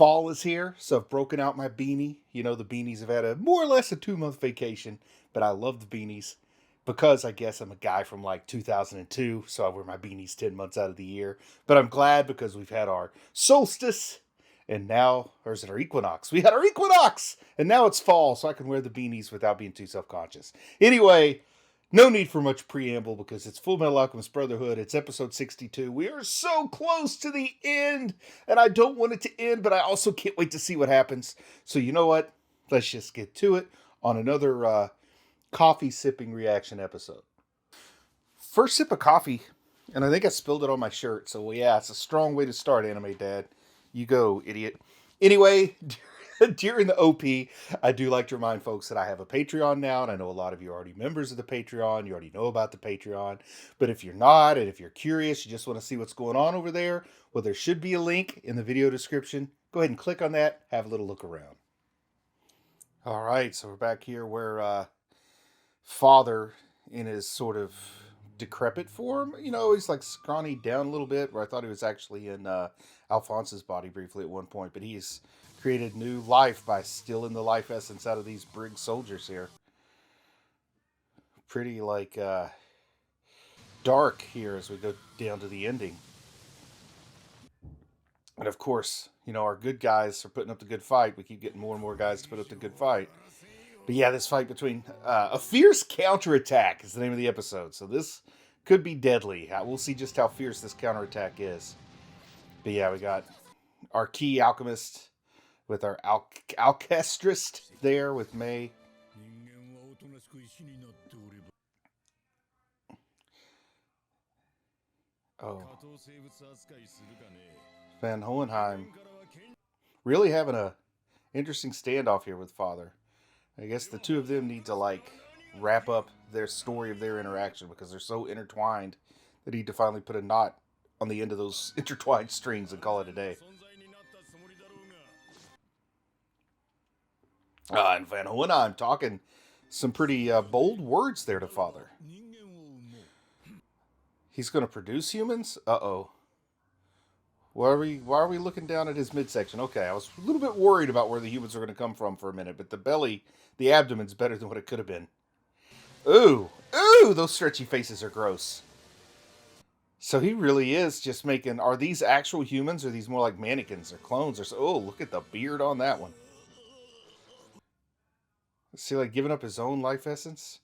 Fall is here, so I've broken out my beanie. You know, the beanies have had a more or less a 2-month vacation, but I love the beanies because I guess I'm a guy from like 2002, so I wear my beanies 10 months out of the year. But I'm glad because we've had our solstice, and now, or is it our equinox? We had our equinox, and now it's fall, so I can wear the beanies without being too self-conscious. Anyway, no need for much preamble because it's Fullmetal Alchemist Brotherhood. It's episode 62. We are so close to the end, and I don't want it to end, but I also can't wait to see what happens. So you know what? Let's just get to it on another coffee sipping reaction episode. First sip of coffee, and I think I spilled it on my shirt. So yeah, it's a strong way to start, Anime Dad. You go, idiot. Anyway, during the OP, I do like to remind folks that I have a Patreon now, and I know a lot of you are already members of the Patreon. You already know about the Patreon. But if you're not, and if you're curious, you just want to see what's going on over there, well, there should be a link in the video description. Go ahead and click on that. Have a little look around. All right, so we're back here where Father, in his sort of decrepit form, you know, he's like scrawny down a little bit, where I thought he was actually in Alphonse's body briefly at one point, but he's created new life by stealing the life essence out of these brig soldiers here. Pretty like dark here as we go down to the ending. And of course, you know, our good guys are putting up the good fight. We keep getting more and more guys to put up the good fight. But yeah, this fight between a fierce counterattack is the name of the episode. So this could be deadly. We'll see just how fierce this counterattack is. But yeah, we got our key alchemist with our alchestrist there with May. Oh. Van Hohenheim really having a interesting standoff here with Father. I guess the two of them need to like wrap up their story of their interaction because they're so intertwined that he need to finally put a knot on the end of those intertwined strings and call it a day. And Van Hohenheim talking some pretty bold words there to Father. He's going to produce humans? Uh-oh. Why are we looking down at his midsection? Okay, I was a little bit worried about where the humans are going to come from for a minute, but the belly, the abdomen's better than what it could have been. Ooh, ooh, those stretchy faces are gross. So he really is just making, are these actual humans or are these more like mannequins or clones? Or so? Oh, look at the beard on that one. Is he like giving up his own life essence?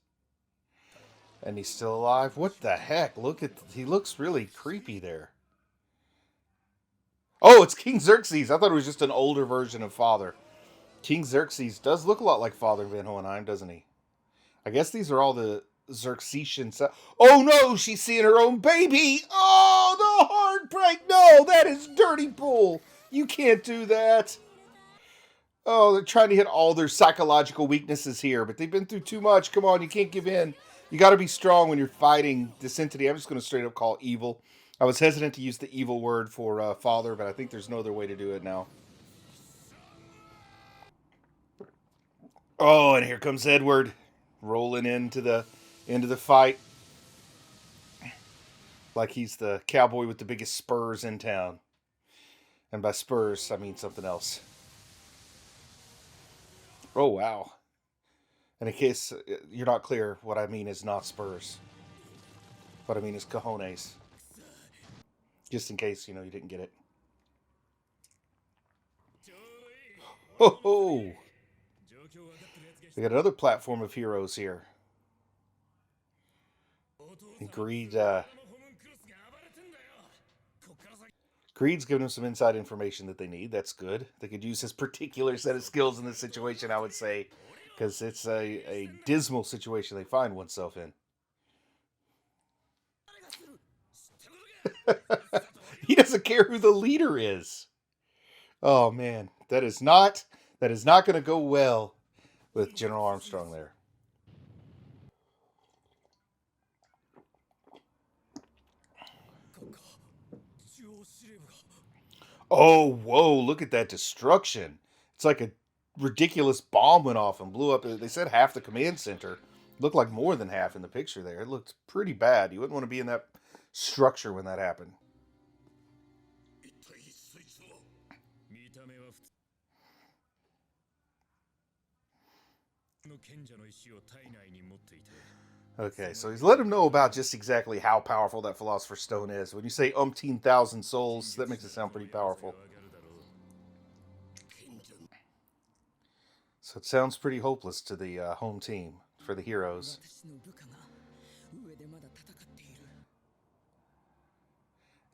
And he's still alive? What the heck? Look at, he looks really creepy there. Oh, it's King Xerxes. I thought it was just an older version of Father. King Xerxes does look a lot like Father Van Hohenheim, doesn't he? I guess these are all the Xerxesian... Oh no, she's seeing her own baby! Oh, the heartbreak! No, that is dirty bull! You can't do that! Oh, they're trying to hit all their psychological weaknesses here, but they've been through too much. Come on, you can't give in. You gotta be strong when you're fighting this entity. I'm just going to straight up call evil. I was hesitant to use the evil word for Father, but I think there's no other way to do it now. Oh, and here comes Edward, rolling into the fight. Like he's the cowboy with the biggest spurs in town. And by spurs, I mean something else. Oh, wow. And in case you're not clear, what I mean is not spurs. What I mean is cojones. Just in case, you know, you didn't get it. Ho ho! We got another platform of heroes here. And Greed's giving them some inside information that they need. That's good. They could use his particular set of skills in this situation, I would say. Because it's a dismal situation they find oneself in. He doesn't care who the leader is. Oh man, that is not going to go well with General Armstrong there. Oh, whoa, look at that destruction. It's like a ridiculous bomb went off and blew up. They said half the command center. Looked like more than half in the picture there. It looked pretty bad. You wouldn't want to be in that structure when that happened. Okay, so he's let him know about just exactly how powerful that Philosopher's Stone is. When you say umpteen thousand souls, that makes it sound pretty powerful. So it sounds pretty hopeless to the home team, for the heroes.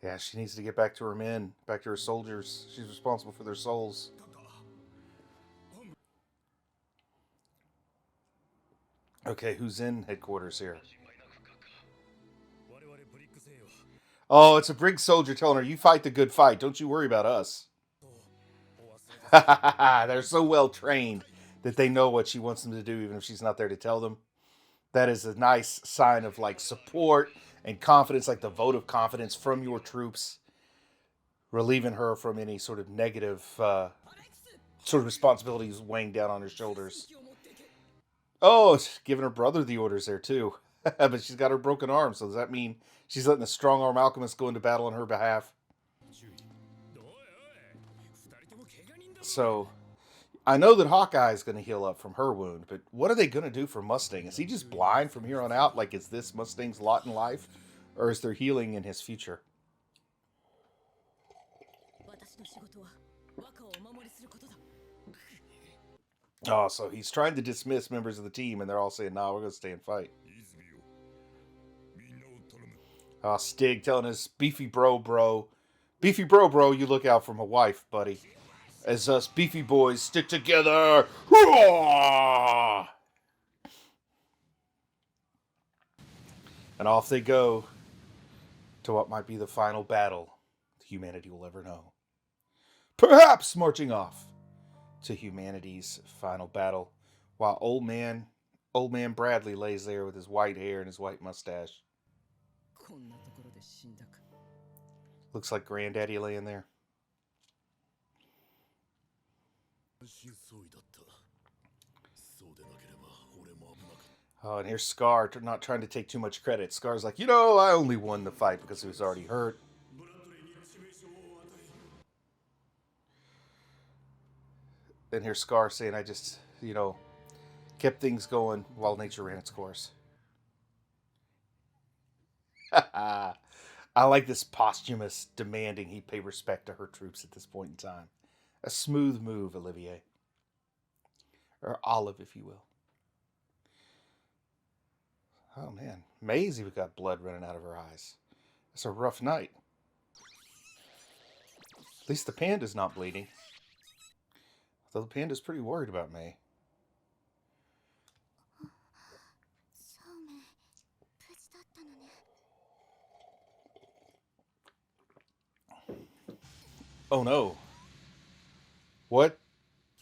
Yeah, she needs to get back to her men, back to her soldiers. She's responsible for their souls. Okay, who's in headquarters here? Oh, it's a Brig soldier telling her, you fight the good fight. Don't you worry about us. They're so well trained that they know what she wants them to do, even if she's not there to tell them. That is a nice sign of like support and confidence, like the vote of confidence from your troops, relieving her from any sort of negative sort of responsibilities weighing down on her shoulders. Oh, giving her brother the orders there too. But she's got her broken arm, so does that mean she's letting the strong arm alchemist go into battle on her behalf? So, I know that Hawkeye is going to heal up from her wound, but what are they going to do for Mustang? Is he just blind from here on out? Like, is this Mustang's lot in life? Or is there healing in his future? Oh, so he's trying to dismiss members of the team, and they're all saying, nah, we're going to stay and fight. Oh, Stig telling us, beefy bro. Beefy bro, you look out for my wife, buddy. As us beefy boys stick together. And off they go to what might be the final battle humanity will ever know. Perhaps marching off to humanity's final battle, while old man Bradley lays there with his white hair and his white mustache. Looks like Granddaddy laying there. Oh, and here's Scar not trying to take too much credit. Scar's like, I only won the fight because he was already hurt. And here's Scar saying, I just, kept things going while nature ran its course. I like this posthumous demanding he pay respect to her troops at this point in time. A smooth move, Olivier. Or Olive, if you will. Oh, man. Maisie got blood running out of her eyes. It's a rough night. At least the panda's not bleeding. Though the panda's pretty worried about May. Oh no. What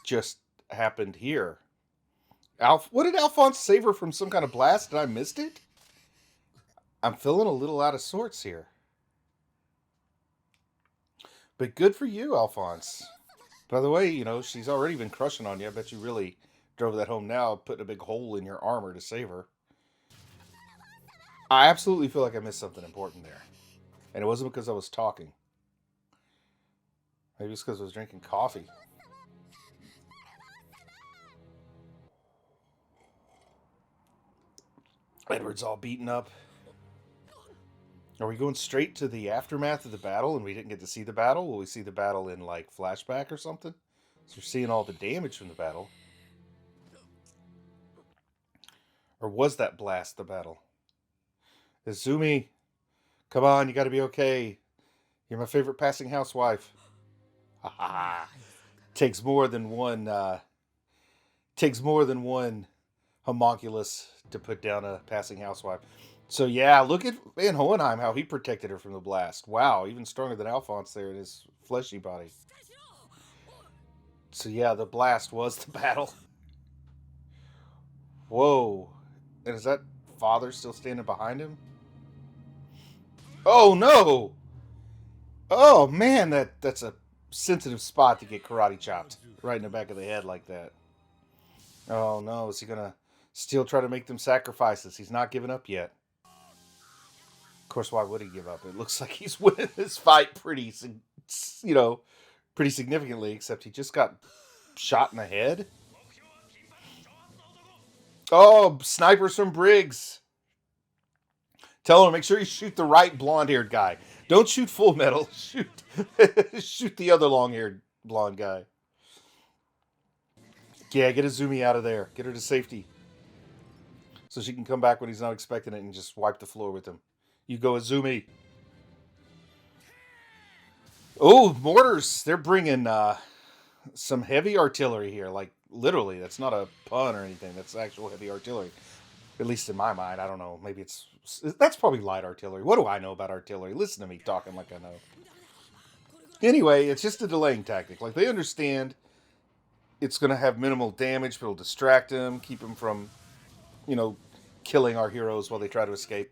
just happened here? What did Alphonse save her from some kind of blast? Did I missed it? I'm feeling a little out of sorts here. But good for you, Alphonse. By the way, she's already been crushing on you. I bet you really drove that home now, putting a big hole in your armor to save her. I absolutely feel like I missed something important there. And it wasn't because I was talking. Maybe it's because I was drinking coffee. Edward's all beaten up. Are we going straight to the aftermath of the battle and we didn't get to see the battle? Will we see the battle in, like, flashback or something? So we're seeing all the damage from the battle. Or was that blast the battle? Sumi, come on, you gotta be okay. You're my favorite passing housewife. Takes more than one homunculus to put down a passing housewife. So yeah, look at Van Hohenheim, how he protected her from the blast. Wow, even stronger than Alphonse there in his fleshy body. So yeah, the blast was the battle. Whoa. And is that father still standing behind him? Oh no! Oh man, that's a sensitive spot to get karate chopped. Right in the back of the head like that. Oh no, is he gonna still try to make them sacrifices? He's not giving up yet. Of course, why would he give up? It looks like he's winning this fight pretty pretty significantly, except he just got shot in the head. Oh, snipers from Briggs. Tell him, make sure you shoot the right blonde-haired guy. Don't shoot Fullmetal. Shoot the other long-haired blonde guy. Yeah, get Sumi out of there. Get her to safety. So she can come back when he's not expecting it and just wipe the floor with him. You go, Sumi. Oh, mortars. They're bringing some heavy artillery here. Like, literally. That's not a pun or anything. That's actual heavy artillery. At least in my mind. I don't know. Maybe it's... That's probably light artillery. What do I know about artillery? Listen to me talking like I know. Anyway, it's just a delaying tactic. Like, they understand it's going to have minimal damage, but it'll distract them, keep them from, you know, killing our heroes while they try to escape.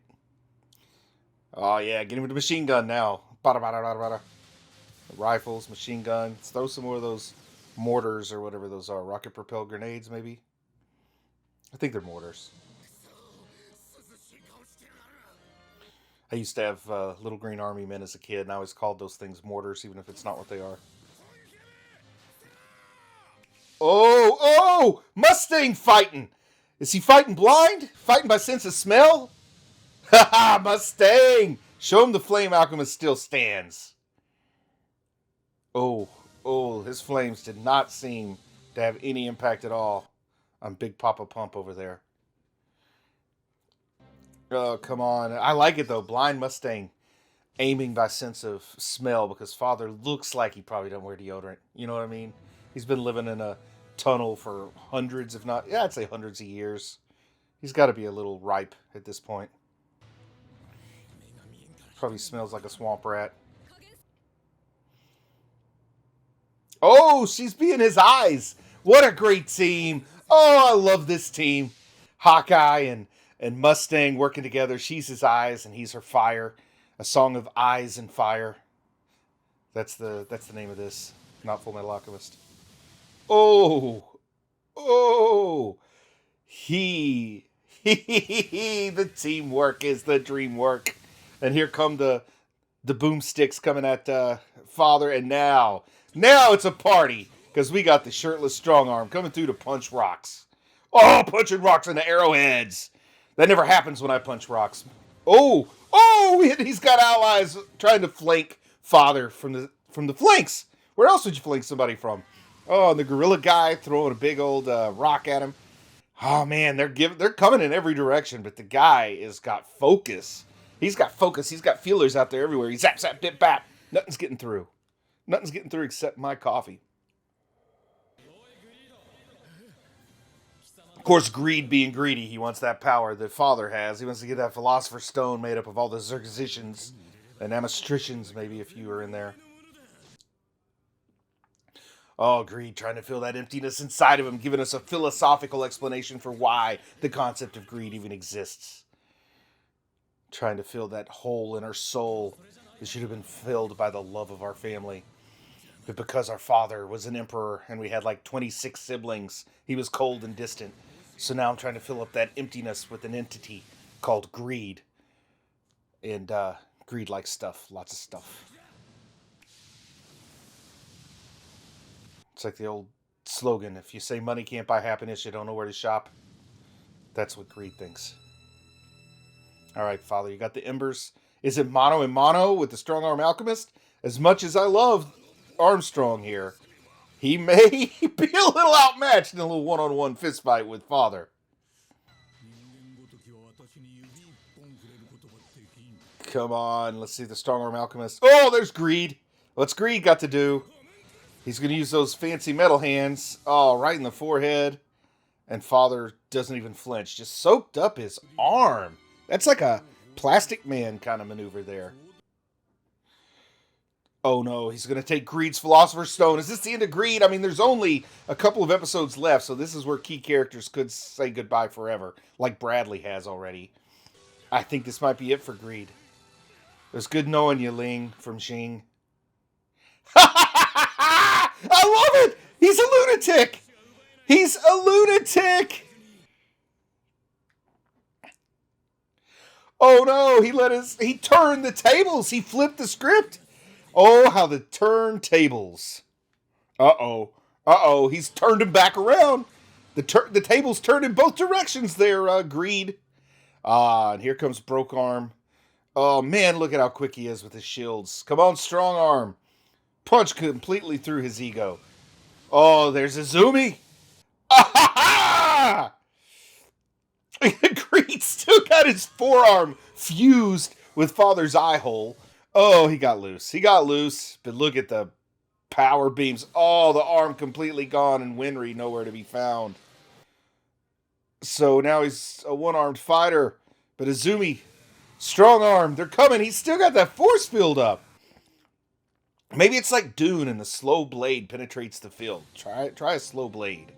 Oh, yeah, get him with the machine gun now. Bada, bada, bada, bada. Rifles, machine gun. Let's throw some more of those mortars or whatever those are. Rocket-propelled grenades, maybe? I think they're mortars. I used to have little green army men as a kid, and I always called those things mortars, even if it's not what they are. Oh, oh! Mustang fighting! Is he fighting blind? Fighting by sense of smell? Ha ha! Mustang! Show him the flame alchemist still stands. Oh, oh, his flames did not seem to have any impact at all on Big Papa Pump over there. Oh, come on. I like it, though. Blind Mustang aiming by sense of smell because Father looks like he probably doesn't wear deodorant. You know what I mean? He's been living in a tunnel for hundreds, if not, yeah, I'd say hundreds of years. He's got to be a little ripe at this point. Probably smells like a swamp rat. Oh, she's being his eyes. What a great team. Oh, I love this team. Hawkeye and Mustang working together. She's his eyes and he's her fire. A song of eyes and fire. That's the name of this. Not Fullmetal Alchemist. Oh. Oh. The teamwork is the dream work. And here come the boomsticks coming at Father. And now it's a party. Because we got the shirtless strong arm coming through to punch rocks. Oh, punching rocks into arrowheads. That never happens when I punch rocks. Oh, he's got allies trying to flank Father from the flanks. Where else would you flank somebody from? Oh, and the gorilla guy throwing a big old rock at him. Oh man, they're coming in every direction, but the guy has got focus. He's got focus. He's got feelers out there everywhere. He zap, zap, dip, bap. Nothing's getting through. Nothing's getting through except my coffee. Of course, greed being greedy, he wants that power that Father has. He wants to get that Philosopher's Stone made up of all the Xerxesians and Amastricians, maybe, if you were in there. Oh, greed, trying to fill that emptiness inside of him, giving us a philosophical explanation for why the concept of greed even exists. Trying to fill that hole in our soul that should have been filled by the love of our family. But because our father was an emperor and we had like 26 siblings, he was cold and distant. So now I'm trying to fill up that emptiness with an entity called greed. And greed likes stuff, lots of stuff. It's like the old slogan, if you say money can't buy happiness, you don't know where to shop. That's what greed thinks. All right, Father, you got the embers. Is it mano and mano with the strong arm alchemist? As much as I love Armstrong here, he may be a little outmatched in a little one-on-one fist fight with Father. Come on, let's see the strong arm alchemist. Oh, there's greed. What's greed got to do? He's going to use those fancy metal hands. Oh, right in the forehead. And Father doesn't even flinch. Just soaked up his arm. That's like a Plastic Man kind of maneuver there. Oh no, he's going to take Greed's Philosopher's Stone. Is this the end of Greed? I mean, there's only a couple of episodes left, so this is where key characters could say goodbye forever. Like Bradley has already. I think this might be it for Greed. It was good knowing you, Ling, from Xing. I love it! He's a lunatic! He's a lunatic! Oh no, he turned the tables. He flipped the script. Oh, how the turntables. Uh-oh. Uh-oh. He's turned him back around. The table's turned in both directions there, Greed. And here comes Broke Arm. Oh, man, look at how quick he is with his shields. Come on, Strong Arm. Punch completely through his ego. Oh, there's a Sumi. Ah! Greed still got his forearm fused with Father's eye hole. Oh, he got loose. He got loose. But look at the power beams. Oh, the arm completely gone and Winry nowhere to be found. So now he's a one-armed fighter. But Azumi, strong arm, they're coming. He's still got that force field up. Maybe it's like Dune and the slow blade penetrates the field. Try a slow blade.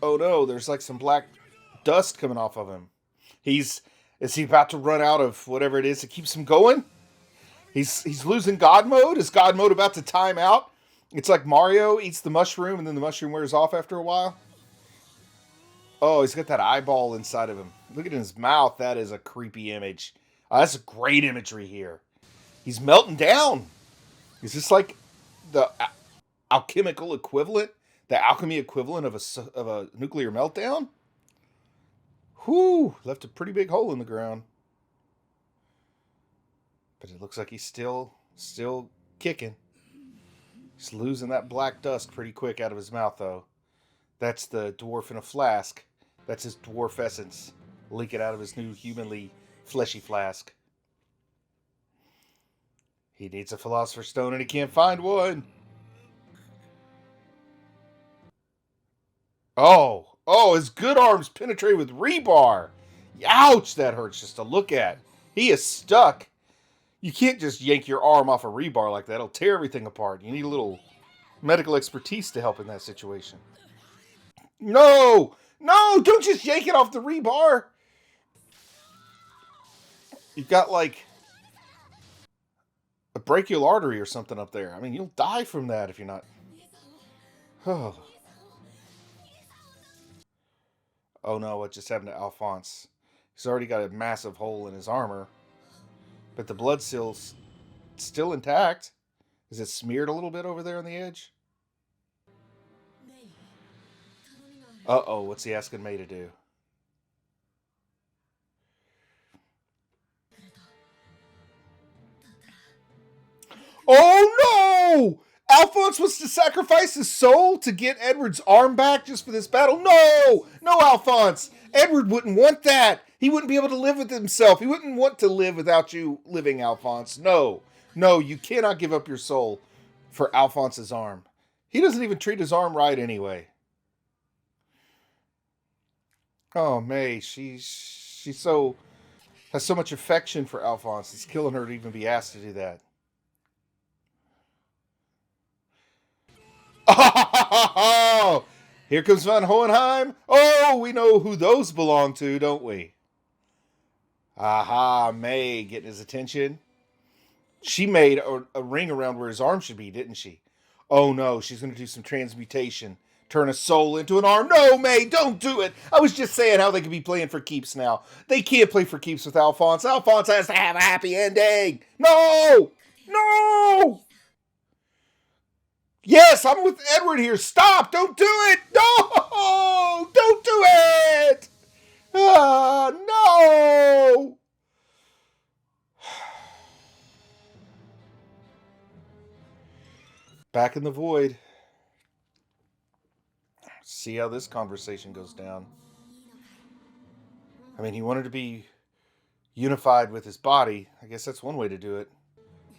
Oh no, there's like some black dust coming off of him. Is he about to run out of whatever it is that keeps him going? He's losing God mode? Is God mode about to time out? It's like Mario eats the mushroom and then the mushroom wears off after a while. Oh, he's got that eyeball inside of him. Look at his mouth. That is a creepy image. That's a great imagery here. He's melting down. Is this like the alchemical equivalent? The alchemy equivalent of a nuclear meltdown? Whew, left a pretty big hole in the ground. But it looks like he's still kicking. He's losing that black dust pretty quick out of his mouth, though. That's the dwarf in a flask. That's his dwarf essence leaking out of his new humanly fleshy flask. He needs a philosopher's stone and he can't find one. Oh, his good arms penetrate with rebar. Ouch, that hurts just to look at. He is stuck. You can't just yank your arm off a rebar like that. It'll tear everything apart. You need a little medical expertise to help in that situation. No, don't just yank it off the rebar. You've got like a brachial artery or something up there. I mean, you'll die from that if you're not. Oh. Oh no, what just happened to Alphonse? He's already got a massive hole in his armor. But the blood seal's still intact. Is it smeared a little bit over there on the edge? Uh-oh, what's he asking May to do? Oh no! Alphonse wants to sacrifice his soul to get Edward's arm back just for this battle? No! No, Alphonse! Edward wouldn't want that! He wouldn't be able to live with himself. He wouldn't want to live without you living, Alphonse. No. No, you cannot give up your soul for Alphonse's arm. He doesn't even treat his arm right anyway. Oh, May, she's so has so much affection for Alphonse. It's killing her to even be asked to do that. Oh, here comes Von Hohenheim. Oh, we know who those belong to, don't we? Aha, May getting his attention. She made a ring around where his arm should be, didn't she? Oh no, she's going to do some transmutation. Turn a soul into an arm. No, May, don't do it. I was just saying how they could be playing for keeps now. They can't play for keeps with Alphonse. Alphonse has to have a happy ending. No! No! Yes, I'm with Edward here. Stop! Don't do it! No! Don't do it! Ah, no! Back in the void. See how this conversation goes down. I mean, he wanted to be unified with his body. I guess that's one way to do it.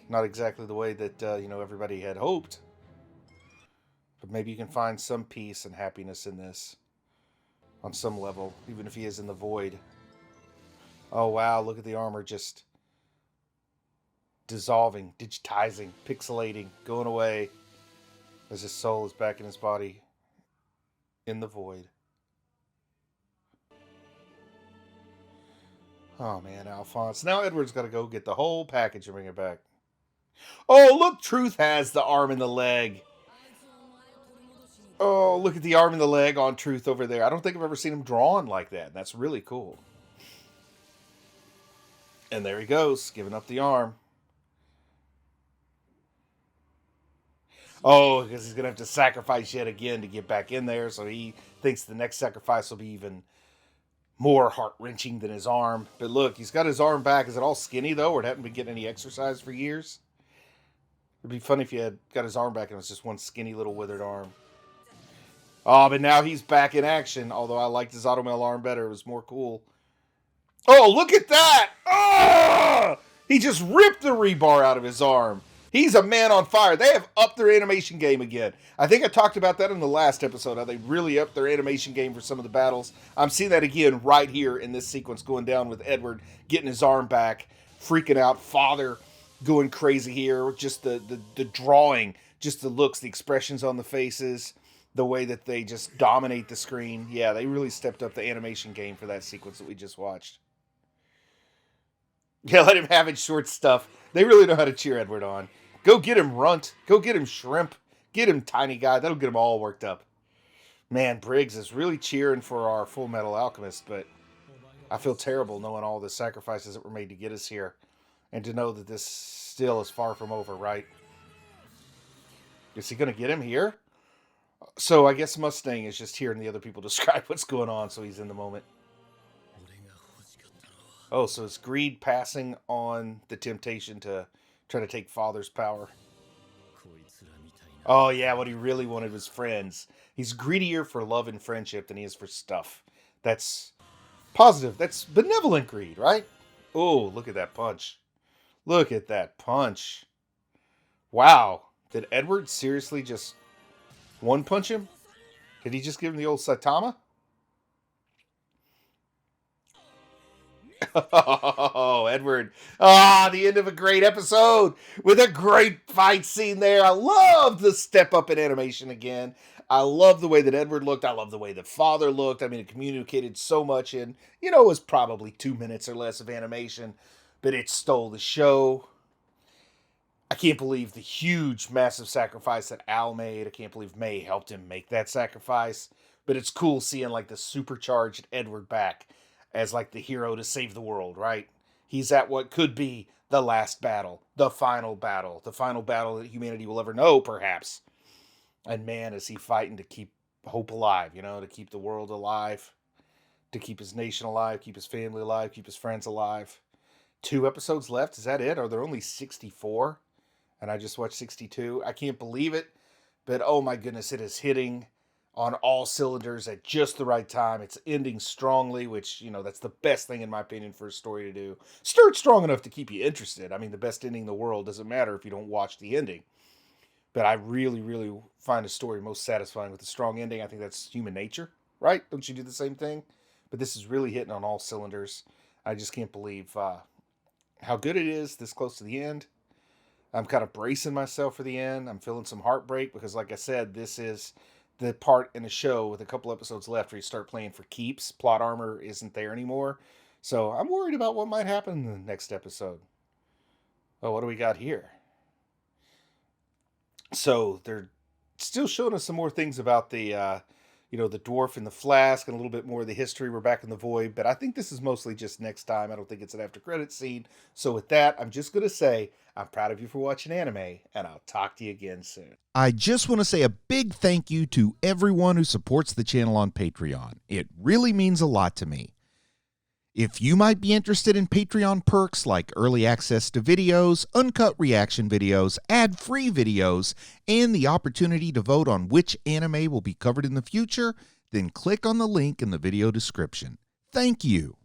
Not exactly the way that, everybody had hoped. But maybe you can find some peace and happiness in this. On some level. Even if he is in the void. Oh, wow. Look at the armor just dissolving, digitizing, pixelating, going away. As his soul is back in his body. In the void. Oh, man, Alphonse. Now Edward's got to go get the whole package and bring it back. Oh, look, Truth has the arm and the leg. Oh, look at the arm and the leg on Truth over there. I don't think I've ever seen him drawn like that. That's really cool. And there he goes, giving up the arm. Oh, because he's going to have to sacrifice yet again to get back in there. So he thinks the next sacrifice will be even more heart-wrenching than his arm. But look, he's got his arm back. Is it all skinny, though, or it hadn't been getting any exercise for years? It'd be funny if he had got his arm back and it was just one skinny little withered arm. Oh, but now he's back in action. Although I liked his automail arm better. It was more cool. Oh, look at that! Oh! He just ripped the rebar out of his arm. He's a man on fire. They have upped their animation game again. I think I talked about that in the last episode, how they really upped their animation game for some of the battles. I'm seeing that again right here in this sequence going down with Edward getting his arm back, freaking out, father going crazy here, just the drawing, just the looks, the expressions on the faces, the way that they just dominate the screen. Yeah, they really stepped up the animation game for that sequence that we just watched. Yeah, let him have it, short stuff. They really know how to cheer Edward on. Go get him, Runt. Go get him, Shrimp. Get him, Tiny Guy. That'll get him all worked up. Man, Briggs is really cheering for our Fullmetal Alchemist, but I feel terrible knowing all the sacrifices that were made to get us here. And to know that this still is far from over, right? Is he going to get him here? So I guess Mustang is just hearing the other people describe what's going on, so he's in the moment. Oh, so it's greed passing on the temptation to try to take Father's power. Oh, yeah, what he really wanted was friends. He's greedier for love and friendship than he is for stuff. That's positive. That's benevolent greed, right? Oh, look at that punch. Look at that punch. Wow. Did Edward seriously just one-punch him? Did he just give him the old Saitama? Oh, Edward. Ah, the end of a great episode with a great fight scene there. I love the step up in animation again. I love the way that Edward looked. I love the way that Father looked. I mean, it communicated so much in, it was probably 2 minutes or less of animation, but it stole the show. I can't believe the huge, massive sacrifice that Al made. I can't believe May helped him make that sacrifice, but it's cool seeing like the supercharged Edward back as like the hero to save the world, right? He's at what could be the last battle, the final battle that humanity will ever know, perhaps. And man, is he fighting to keep hope alive, to keep the world alive, to keep his nation alive, keep his family alive, keep his friends alive. 2 episodes left. Is that it? Are there only 64? And I just watched 62. I can't believe it, but oh my goodness, it is hitting on all cylinders at just the right time. It's ending strongly, which, that's the best thing in my opinion for a story to do. Start strong enough to keep you interested. I mean, the best ending in the world doesn't matter if you don't watch the ending. But I really, really find a story most satisfying with a strong ending. I think that's human nature, right? Don't you do the same thing? But this is really hitting on all cylinders. I just can't believe how good it is this close to the end. I'm kind of bracing myself for the end. I'm feeling some heartbreak because, like I said, this is the part in the show with a couple episodes left where you start playing for keeps. Plot armor isn't there anymore. So I'm worried about what might happen in the next episode. Oh, what do we got here? So they're still showing us some more things about the, the dwarf and the flask and a little bit more of the history. We're back in the void, but I think this is mostly just next time. I don't think it's an after credit scene. So with that, I'm just going to say I'm proud of you for watching anime, and I'll talk to you again soon. I just want to say a big thank you to everyone who supports the channel on Patreon. It really means a lot to me. If you might be interested in Patreon perks like early access to videos, uncut reaction videos, ad-free videos, and the opportunity to vote on which anime will be covered in the future, then click on the link in the video description. Thank you.